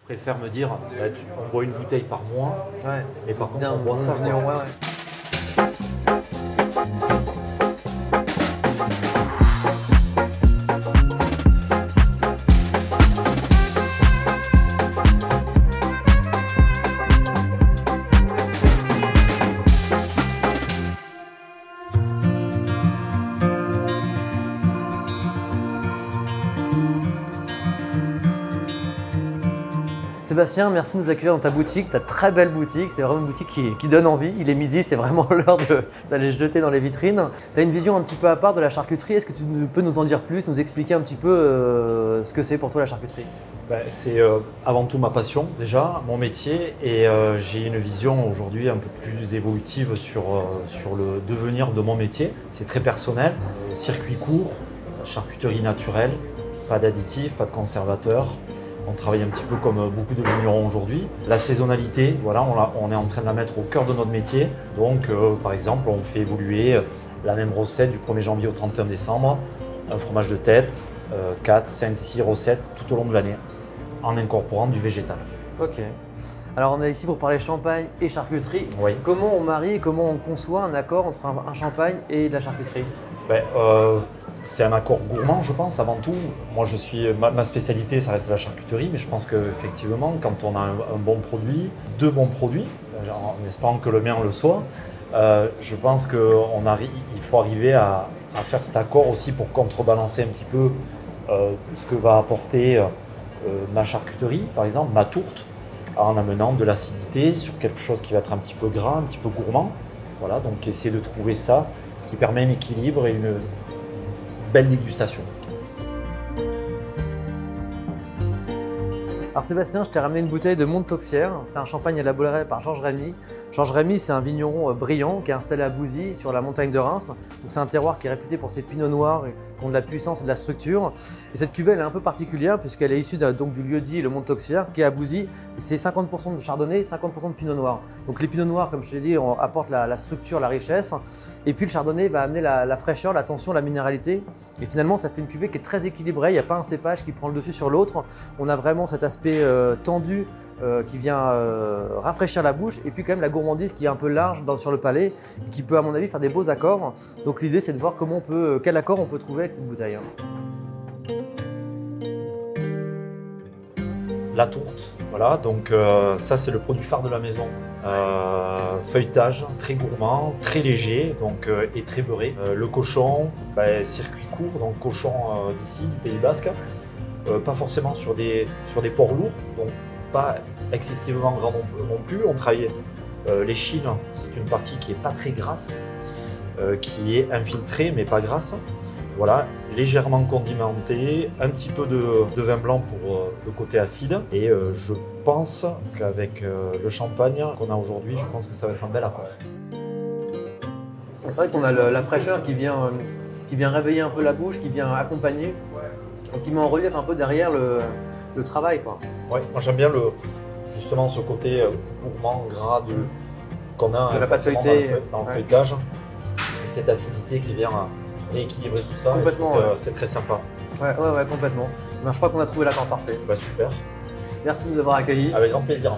préfère me dire, bah, on boit une bouteille par mois, Ouais. mais par contre, Bien, on boit ça. ouais, Quoi. ouais. Sébastien, merci de nous accueillir dans ta boutique, ta très belle boutique. C'est vraiment une boutique qui donne envie. Il est midi, c'est vraiment l'heure d'aller se jeter dans les vitrines. Tu as une vision un petit peu à part de la charcuterie. Est-ce que tu peux nous en dire plus, nous expliquer un petit peu ce que c'est pour toi la charcuterie? C'est avant tout ma passion déjà, mon métier, et j'ai une vision aujourd'hui un peu plus évolutive sur le devenir de mon métier. C'est très personnel, circuit court, charcuterie naturelle, pas d'additifs, pas de conservateurs. On travaille un petit peu comme beaucoup de vignerons aujourd'hui. La saisonnalité, voilà, on est en train de la mettre au cœur de notre métier. Donc, par exemple, on fait évoluer la même recette du 1er janvier au 31 décembre, un fromage de tête, 4, 5, 6 recettes tout au long de l'année, en incorporant du végétal. Ok. Alors on est ici pour parler champagne et charcuterie. Oui. Comment on marie et comment on conçoit un accord entre un champagne et de la charcuterie? C'est un accord gourmand, je pense, avant tout. Moi, ma spécialité, ça reste la charcuterie, mais je pense qu'effectivement, quand on a un bon produit, deux bons produits, en espérant que le mien le soit, je pense qu'il faut arriver à faire cet accord aussi pour contrebalancer un petit peu ce que va apporter ma charcuterie, par exemple, ma tourte, en amenant de l'acidité sur quelque chose qui va être un petit peu gras, un petit peu gourmand. Voilà, donc essayer de trouver ça, ce qui permet un équilibre et une belle dégustation. Alors Sébastien, je t'ai ramené une bouteille de Montoxière. C'est un champagne élaboré par Georges Rémy. Georges Rémy, c'est un vigneron brillant qui est installé à Bouzy, sur la montagne de Reims. C'est un terroir qui est réputé pour ses pinots noirs qui ont de la puissance et de la structure. Et cette cuvée, elle est un peu particulière puisqu'elle est issue du lieu-dit le Montoxière qui est à Bouzy. C'est 50% de chardonnay, 50% de pinot noir. Donc les pinots noirs, comme je t'ai dit, apportent la structure, la richesse. Et puis le chardonnay va amener la fraîcheur, la tension, la minéralité. Et finalement, ça fait une cuvée qui est très équilibrée. Il n'y a pas un cépage qui prend le dessus sur l'autre. On a vraiment cet aspect tendu qui vient rafraîchir la bouche. Et puis quand même la gourmandise qui est un peu large sur le palais et qui peut, à mon avis, faire des beaux accords. Donc l'idée, c'est de voir quel accord on peut trouver avec cette bouteille. La tourte, voilà, donc ça c'est le produit phare de la maison. Feuilletage, très gourmand, très léger donc, et très beurré. Le cochon, circuit court, donc cochon d'ici, du Pays Basque. Pas forcément sur des porcs lourds, donc pas excessivement gras non plus. On travaille les chines, c'est une partie qui n'est pas très grasse, qui est infiltrée mais pas grasse. Voilà, légèrement condimenté, un petit peu de vin blanc pour le côté acide. Et je pense qu'avec le champagne qu'on a aujourd'hui, je pense que ça va être un bel accord. C'est vrai qu'on a la fraîcheur qui vient réveiller un peu la bouche, qui vient accompagner, et qui met en relief un peu derrière le travail, quoi. Ouais, moi j'aime bien justement ce côté gourmand, gras qu'on a de la pâte feuilletée dans le feuilletage. Et cette acidité qui vient rééquilibrer tout ça. Complètement. C'est très sympa. Ouais, complètement. Je crois qu'on a trouvé l'accord parfait. Super. Merci de nous avoir accueillis. Avec grand plaisir.